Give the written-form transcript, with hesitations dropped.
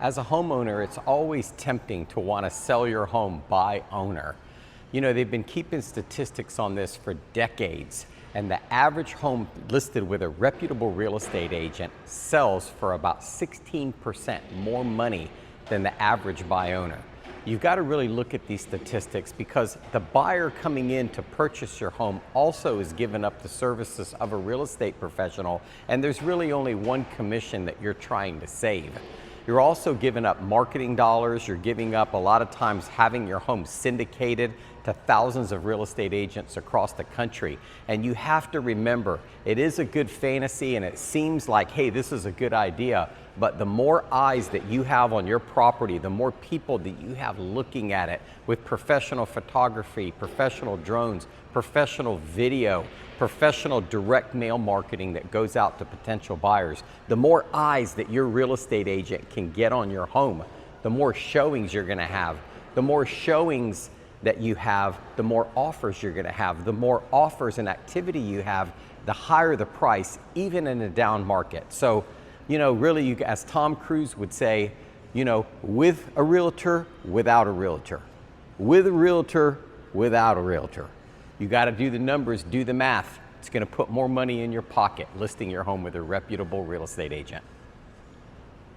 As a homeowner, it's always tempting to want to sell your home by owner. You know, they've been keeping statistics on this for decades, and the average home listed with a reputable real estate agent sells for about 16% more money than the average buy owner. You've got to really look at these statistics because the buyer coming in to purchase your home also is giving up the services of a real estate professional, and there's really only one commission that you're trying to save. You're also giving up marketing dollars. You're giving up a lot of times having your home syndicated to thousands of real estate agents across the country. And you have to remember, it is a good fantasy and it seems like, hey, this is a good idea, but the more eyes that you have on your property, the more people that you have looking at it with professional photography, professional drones, professional video, professional direct mail marketing that goes out to potential buyers, the more eyes that your real estate agent can get on your home, the more showings you're going to have. The more showings that you have, the more offers you're going to have. The more offers and activity you have, the higher the price, even in a down market. So, you know, really, as Tom Cruise would say, you know, with a realtor, without a realtor. With a realtor, without a realtor. You got to do the numbers, do the math. It's going to put more money in your pocket listing your home with a reputable real estate agent.